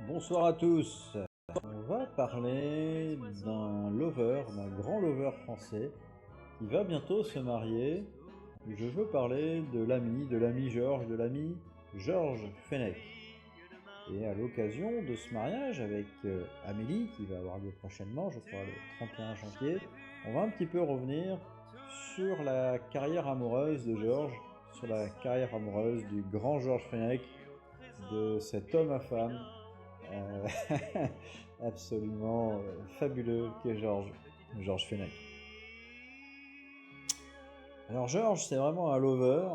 Bonsoir à tous. On va parler d'un lover, d'un grand lover français qui va bientôt se marier. Je veux parler de l'ami Georges Fenech. Et à l'occasion de ce mariage avec Amélie, qui va avoir lieu prochainement, je crois le 31 janvier, on va un petit peu revenir sur la carrière amoureuse de Georges, sur la carrière amoureuse du grand Georges Fenech, de cet homme à femme absolument fabuleux qu'est Georges Fenech. Alors Georges, c'est vraiment un lover.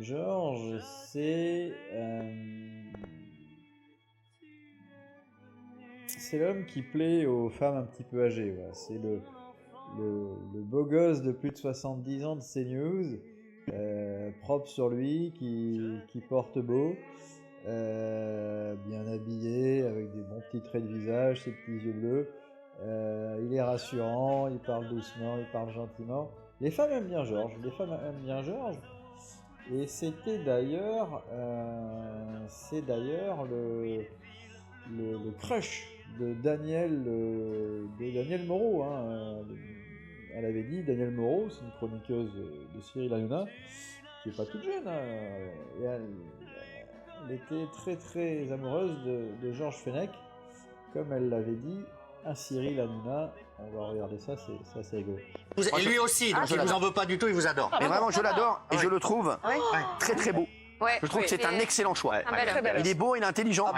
Georges, c'est l'homme qui plaît aux femmes un petit peu âgées. Voilà. C'est le beau gosse de plus de 70 ans de CNews, propre sur lui, qui porte beau, bien habillé, avec des bons petits traits de visage, ses petits yeux bleus. Il est rassurant, il parle doucement, il parle gentiment. Les femmes aiment bien Georges, et c'était d'ailleurs, le crush de Daniel Moreau. Elle avait dit, Daniel Moreau, c'est une chroniqueuse de Cyril Hanouna, qui est pas toute jeune, et elle était très très amoureuse de Georges Fenech, comme elle l'avait dit à Cyril Hanouna. On va regarder ça, c'est assez rigolo. Et lui aussi, donc il vous en veut pas du tout, il vous adore. Mais vraiment, je l'adore et je le trouve très très beau. Ouais, je trouve que c'est un excellent choix. Il est beau, il est intelligent.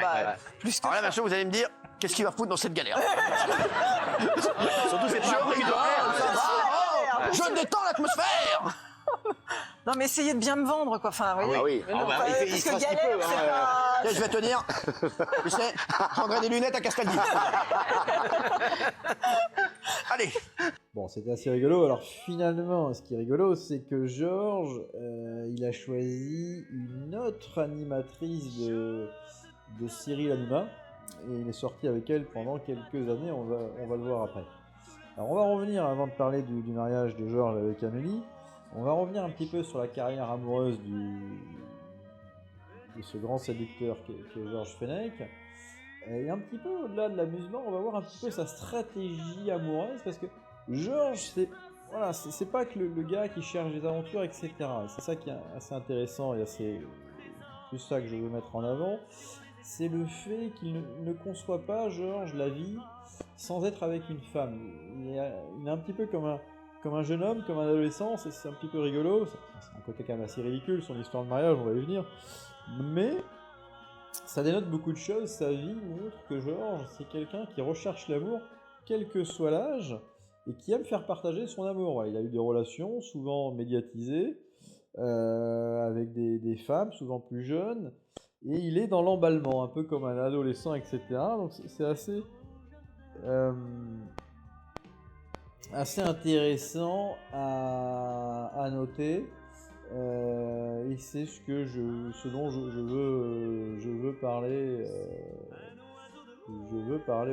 Plus que alors là, bien sûr, vous allez me dire, qu'est-ce qu'il va foutre dans cette galère? Surtout cette chose qui doit... Je détends l'atmosphère. Non mais essayez de bien me vendre quoi. Enfin, oui. Il se passe galère, pas... Je vais te dire, tu sais, je prendrai des lunettes à Castaldi. Allez. Bon, c'était assez rigolo. Alors finalement, ce qui est rigolo, c'est que Georges, il a choisi une autre animatrice de Cyril Hanouna, et il est sorti avec elle pendant quelques années. On va le voir après. Alors on va revenir, avant de parler du mariage de Georges avec Amélie, on va revenir un petit peu sur la carrière amoureuse de ce grand séducteur qu'est Georges Fenech. Et un petit peu au-delà de l'amusement, on va voir un petit peu sa stratégie amoureuse, parce que Georges, c'est pas que le gars qui cherche des aventures, etc. C'est ça qui est assez intéressant, et c'est plus ça que je veux mettre en avant. C'est le fait qu'il ne conçoit pas, Georges, la vie sans être avec une femme. Il est un petit peu comme un jeune homme, comme un adolescent. C'est un petit peu rigolo. C'est un côté quand même assez ridicule, son histoire de mariage, on va y venir. Mais ça dénote beaucoup de choses. Sa vie montre que Georges, c'est quelqu'un qui recherche l'amour, quel que soit l'âge, et qui aime faire partager son amour. Voilà, il a eu des relations, souvent médiatisées, avec des femmes, souvent plus jeunes, et il est dans l'emballement, un peu comme un adolescent, etc. Donc c'est assez intéressant à noter, et c'est ce dont je veux parler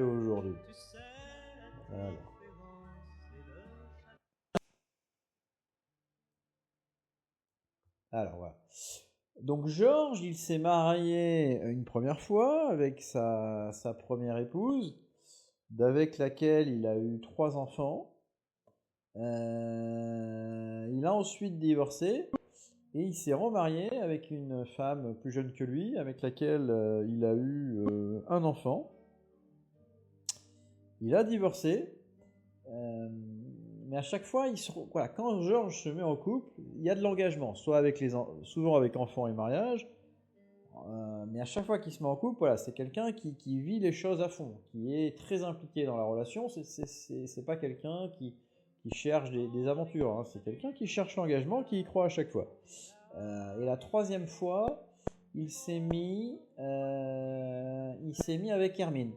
aujourd'hui. Alors voilà. Donc Georges, il s'est marié une première fois avec sa première épouse, d'avec laquelle il a eu 3 enfants. Il a ensuite divorcé et il s'est remarié avec une femme plus jeune que lui, avec laquelle il a eu un enfant. Il a divorcé, mais à chaque fois, quand Georges se met en couple, il y a de l'engagement, souvent avec enfants et mariage. Mais à chaque fois qu'il se met en couple, c'est quelqu'un qui vit les choses à fond, qui est très impliqué dans la relation. C'est pas quelqu'un qui cherche des aventures, hein. C'est quelqu'un qui cherche l'engagement, qui y croit à chaque fois. Et la 3e fois, il s'est mis avec Hermine.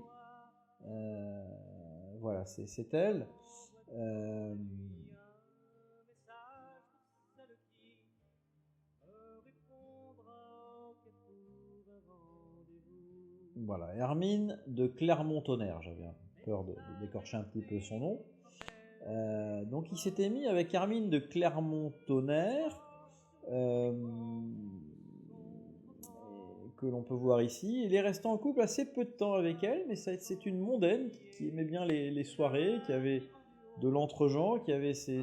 Voilà, c'est elle. Voilà, Hermine de Clermont-Tonnerre. J'avais peur de d'écorcher un petit peu son nom. Donc il s'était mis avec Hermine de Clermont-Tonnerre. que l'on peut voir ici. Il est resté en couple assez peu de temps avec elle, mais c'est une mondaine qui aimait bien les soirées, qui avait de l'entre-gens, qui avait ses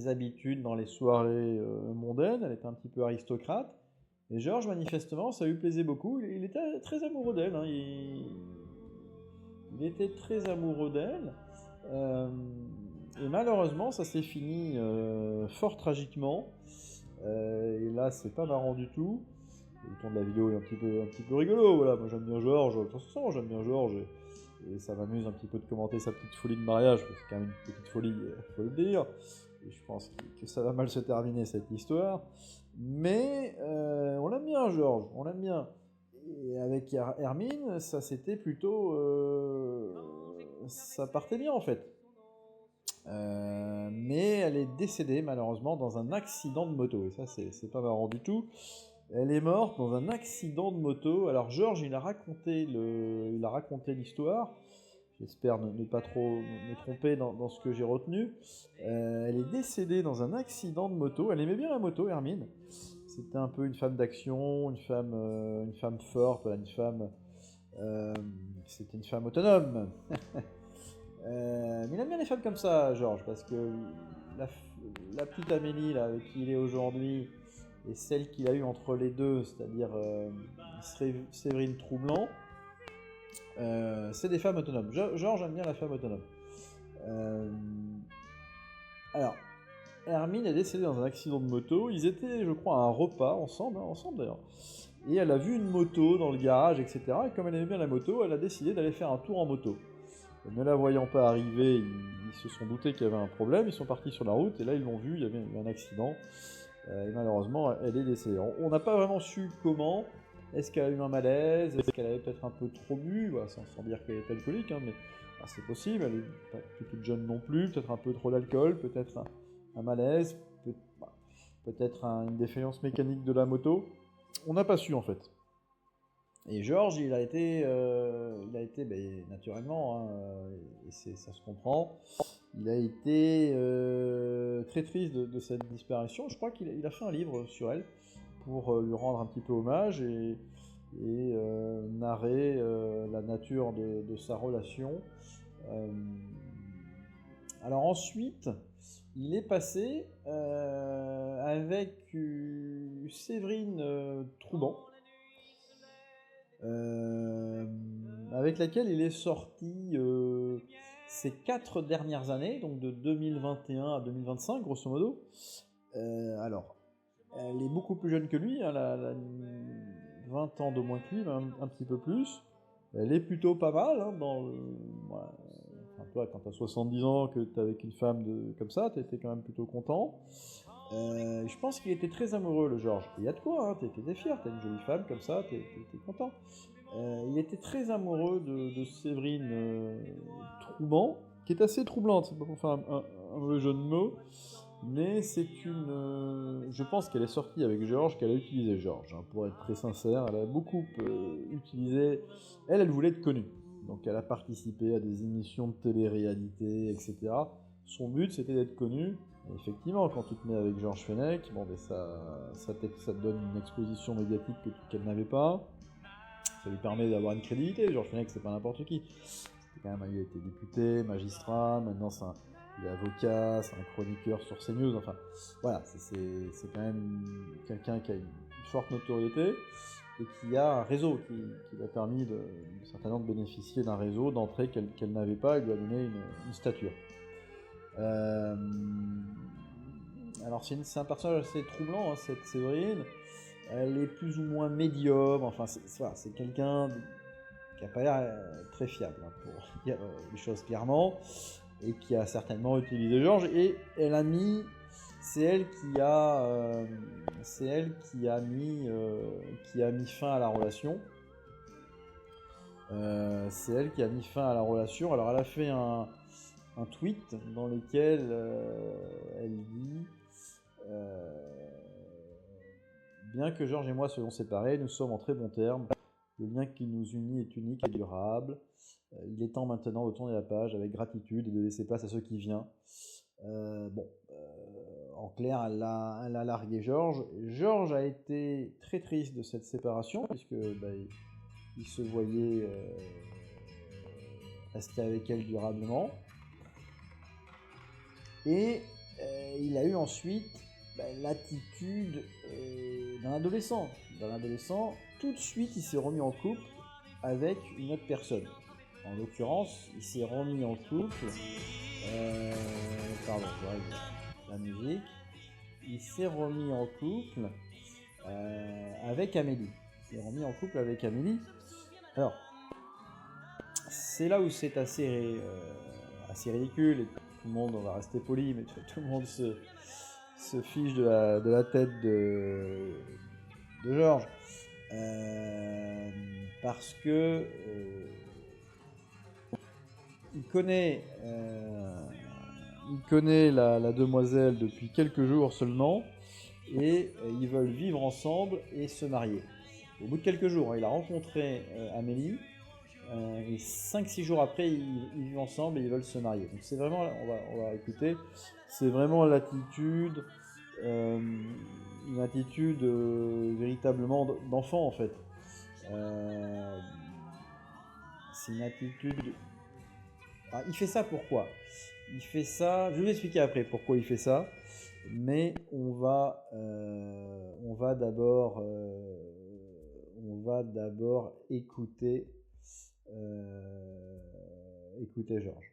habitudes dans les soirées mondaines. Elle était un petit peu aristocrate. Et Georges, manifestement, ça lui plaisait beaucoup. Il était très amoureux d'elle. Hein. Il était très amoureux d'elle. Et malheureusement, ça s'est fini fort tragiquement. Et là, c'est pas marrant du tout. Le ton de la vidéo est un petit peu rigolo. Voilà, moi j'aime bien Georges. De toute façon, j'aime bien Georges. Et ça m'amuse un petit peu de commenter sa petite folie de mariage. Parce que c'est quand même une petite folie, faut le dire. Et je pense que ça va mal se terminer cette histoire. Mais on l'aime bien, Georges. On l'aime bien. Et avec Hermine, ça c'était plutôt. Ça partait bien en fait. Mais elle est décédée malheureusement dans un accident de moto. Et ça, c'est pas marrant du tout. Elle est morte dans un accident de moto. Alors Georges, il a raconté l'histoire. J'espère ne pas trop me tromper dans ce que j'ai retenu. Elle est décédée dans un accident de moto. Elle aimait bien la moto, Hermine. C'était un peu une femme d'action, une femme forte, c'était une femme autonome. Mais il aime bien les femmes comme ça, Georges, parce que la petite Amélie là, avec qui il est aujourd'hui, et celle qu'il a eue entre les deux, c'est-à-dire Séverine Troublant, c'est des femmes autonomes. Georges aime bien la femme autonome. Alors, Hermine est décédée dans un accident de moto. Ils étaient, je crois, à un repas ensemble d'ailleurs. Et elle a vu une moto dans le garage, etc. Et comme elle aimait bien la moto, elle a décidé d'aller faire un tour en moto. Et ne la voyant pas arriver, ils se sont doutés qu'il y avait un problème. Ils sont partis sur la route et là ils l'ont vu, il y avait eu un accident. Et malheureusement, elle est décédée. On n'a pas vraiment su comment. Est-ce qu'elle a eu un malaise? Est-ce qu'elle avait peut-être un peu trop bu? Voilà, sans dire qu'elle est alcoolique, hein, mais c'est possible. Elle est pas toute jeune non plus. Peut-être un peu trop d'alcool, peut-être un malaise, peut-être une défaillance mécanique de la moto. On n'a pas su en fait. Et Georges, il a été naturellement, hein, et ça se comprend, il a été très triste de cette disparition. Je crois qu'il a fait un livre sur elle pour lui rendre un petit peu hommage et narrer la nature de sa relation. Alors ensuite, il est passé avec Séverine Troublant, avec laquelle il est sorti ces 4 dernières années, donc de 2021 à 2025, grosso modo. Alors, elle est beaucoup plus jeune que lui, hein, elle a 20 ans de moins que lui, même un petit peu plus. Elle est plutôt pas mal, hein, voilà. Enfin, toi, quand t'as 70 ans, que t'es avec une femme comme ça, t'étais quand même plutôt content. Je pense qu'il était très amoureux, le Georges. Il y a de quoi, hein, t'étais fier, t'as une jolie femme comme ça, t'es content. Il était très amoureux de Séverine Troublant, qui est assez troublante, c'est pas pour faire un mauvais jeu de mots, mais c'est je pense qu'elle est sortie avec Georges, qu'elle a utilisé Georges, hein, pour être très sincère, elle a beaucoup utilisé, elle voulait être connue, donc elle a participé à des émissions de télé-réalité, etc. Son but c'était d'être connue. Et effectivement, quand tu te mets avec Georges Fenech, bon, ben ça te donne une exposition médiatique qu'elle n'avait pas. Ça lui permet d'avoir une crédibilité. Georges Fenech, c'est pas n'importe qui. C'était quand même, il a été député, magistrat, maintenant il est avocat, c'est un chroniqueur sur CNews. Enfin, voilà, c'est quand même quelqu'un qui a une forte notoriété et qui a un réseau qui lui a permis certainement de bénéficier d'un réseau d'entrée qu'elle n'avait pas et lui a donné une stature. Alors c'est un personnage assez troublant, hein, cette Séverine. Elle est plus ou moins médium, enfin c'est quelqu'un qui n'a pas l'air très fiable, hein, pour dire les choses clairement, et qui a certainement utilisé Georges, et c'est elle qui a mis fin à la relation. C'est elle qui a mis fin à la relation. Alors elle a fait un tweet dans lequel elle dit bien que Georges et moi soyons séparés, nous sommes en très bons termes. Le lien qui nous unit est unique et durable. Il est temps maintenant de tourner la page avec gratitude et de laisser place à ce qui vient. en clair, elle a largué Georges. Georges a été très triste de cette séparation, puisque il se voyait rester avec elle durablement. Et il a eu ensuite l'attitude d'un adolescent. Tout de suite, il s'est remis en couple avec une autre personne. En l'occurrence, il s'est remis en couple... pardon, je règle la musique. Il s'est remis en couple avec Amélie. Alors, c'est là où c'est assez ridicule, et tout le monde, on va rester poli, mais tout le monde se fiche de la tête de Georges. Parce que il connaît la demoiselle depuis quelques jours seulement, et ils veulent vivre ensemble et se marier. Au bout de quelques jours, il a rencontré Amélie, et 5-6 jours après, ils vivent ensemble et ils veulent se marier. Donc c'est vraiment, on va écouter, c'est vraiment l'attitude, une attitude véritablement d'enfant en fait. C'est une attitude... Ah, il fait ça pourquoi ? Il fait ça, je vais vous expliquer après pourquoi il fait ça, mais on va d'abord écouter Georges.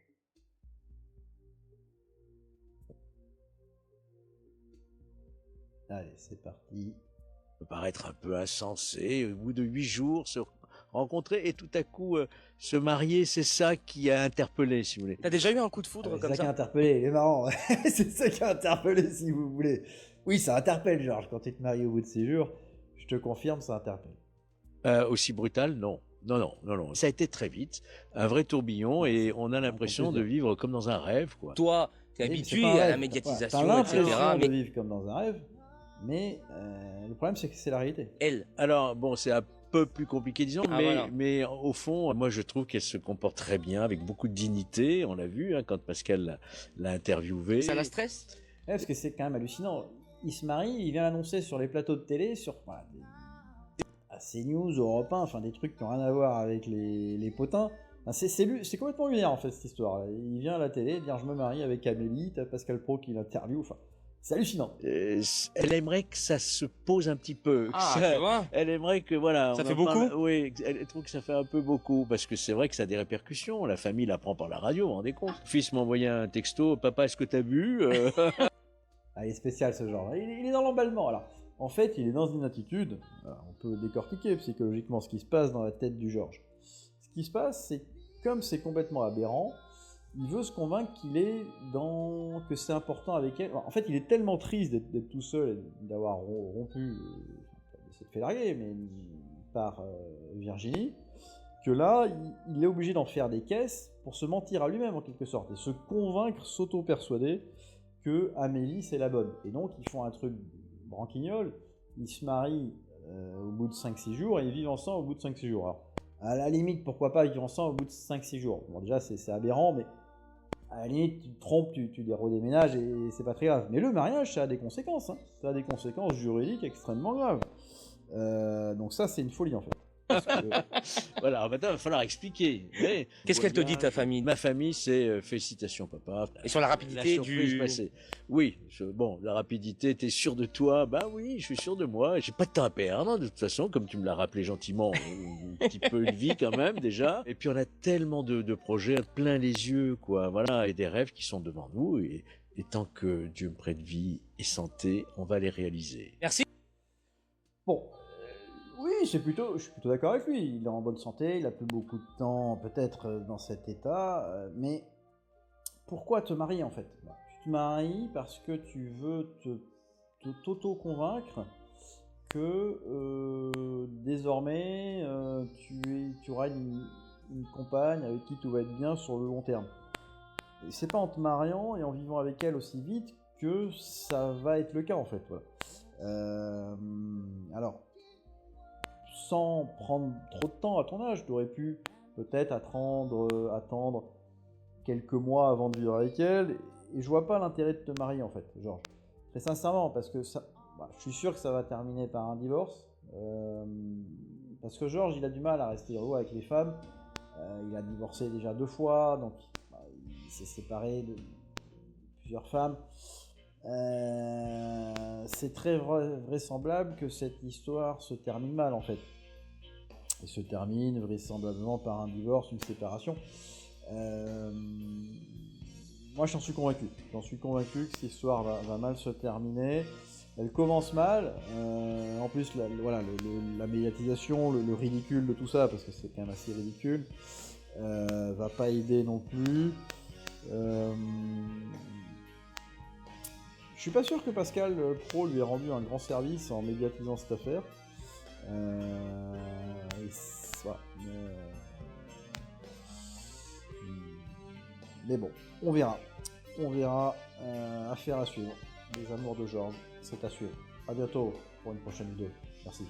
Allez, c'est parti. Ça peut paraître un peu insensé, au bout de 8 jours, se rencontrer et tout à coup se marier, c'est ça qui a interpellé, si vous voulez. T'as déjà eu un coup de foudre comme ça? C'est ça qui a interpellé, il est marrant. C'est ça qui a interpellé, si vous voulez. Oui, ça interpelle, Georges. Quand tu te maries au bout de 6 jours, je te confirme, ça interpelle. Aussi brutal, non. Non. Ça a été très vite, un vrai tourbillon, et on a l'impression de vivre comme dans un rêve, quoi. Toi, t'es habitué à la médiatisation, t'as etc. l'impression de vivre comme dans un rêve, mais le problème, c'est que c'est la réalité. Alors, bon, c'est un peu plus compliqué, disons, mais au fond, moi, je trouve qu'elle se comporte très bien, avec beaucoup de dignité. On l'a vu quand Pascal l'a interviewée. Ça la stresse? Parce que c'est quand même hallucinant. Il se marie, il vient l'annoncer sur les plateaux de télé, sur CNews, Europe 1, enfin des trucs qui n'ont rien à voir avec les potins. Enfin, c'est complètement lunaire en fait cette histoire. Il vient à la télé dire je me marie avec Amélie, t'as Pascal Praud qui l'interviewe. Enfin, c'est hallucinant. Elle aimerait que ça se pose un petit peu. Tu vois, elle aimerait que voilà. Ça fait beaucoup. Oui, elle trouve que ça fait un peu beaucoup parce que c'est vrai que ça a des répercussions. La famille l'apprend par la radio, vous vous rendez compte. Le fils m'a envoyé un texto, papa, est-ce que t'as bu Il est spécial ce genre. Il est dans l'emballement. Alors, en fait, il est dans une attitude. Alors, on peut décortiquer psychologiquement ce qui se passe dans la tête du Georges. Ce qui se passe, c'est comme c'est complètement aberrant. Il veut se convaincre que c'est important avec elle. En fait, il est tellement triste d'être tout seul et d'avoir rompu, de s'être fait larguer, mais par Virginie, que là, il est obligé d'en faire des caisses pour se mentir à lui-même en quelque sorte et se convaincre, s'auto-persuader que Amélie c'est la bonne. Et donc, ils font un truc branquignol. Ils se marient au bout de 5-6 jours et ils vivent ensemble au bout de 5-6 jours. Alors, à la limite, pourquoi pas vivre ensemble au bout de 5-6 jours. Bon, déjà, c'est aberrant, mais à la limite, tu te trompes, tu les redéménages et c'est pas très grave. Mais le mariage, ça a des conséquences. Ça a des conséquences juridiques extrêmement graves. Donc ça, c'est une folie, en fait. Voilà, maintenant il va falloir expliquer. Qu'est-ce qu'elle te dit, ta famille? Ma famille, c'est félicitations papa. Et sur la rapidité du passé. Oui, bon, la rapidité, t'es sûr de toi? Bah oui, je suis sûr de moi. J'ai pas de temps à perdre, de toute façon, comme tu me l'as rappelé gentiment, un petit peu une vie quand même déjà. Et puis on a tellement de projets plein les yeux, quoi. Voilà, et des rêves qui sont devant nous. Et tant que Dieu me prête vie et santé, on va les réaliser. Merci. Bon. Oui, je suis plutôt d'accord avec lui. Il est en bonne santé, il a plus beaucoup de temps peut-être dans cet état, mais pourquoi te marier en fait? Tu te maries parce que tu veux t'auto-convaincre que désormais tu auras une compagne avec qui tout va être bien sur le long terme. Et c'est pas en te mariant et en vivant avec elle aussi vite que ça va être le cas en fait. Voilà. Alors, sans prendre trop de temps à ton âge, tu aurais pu peut-être attendre quelques mois avant de vivre avec elle, et je vois pas l'intérêt de te marier en fait, Georges. Mais sincèrement, parce que ça, je suis sûr que ça va terminer par un divorce. Parce que Georges, il a du mal à rester heureux avec les femmes. Il a divorcé déjà 2 fois, donc il s'est séparé de plusieurs femmes. C'est très vraisemblable que cette histoire se termine mal en fait. Et se termine vraisemblablement par un divorce, une séparation. Moi j'en suis convaincu. J'en suis convaincu que cette histoire va mal se terminer. Elle commence mal. En plus, la médiatisation, le ridicule de tout ça, parce que c'est quand même assez ridicule, va pas aider non plus. Je suis pas sûr que Pascal Praud lui ait rendu un grand service en médiatisant cette affaire. Mais bon, on verra. On verra. Affaire à suivre. Les amours de Georges, c'est à suivre. A bientôt pour une prochaine vidéo. Merci.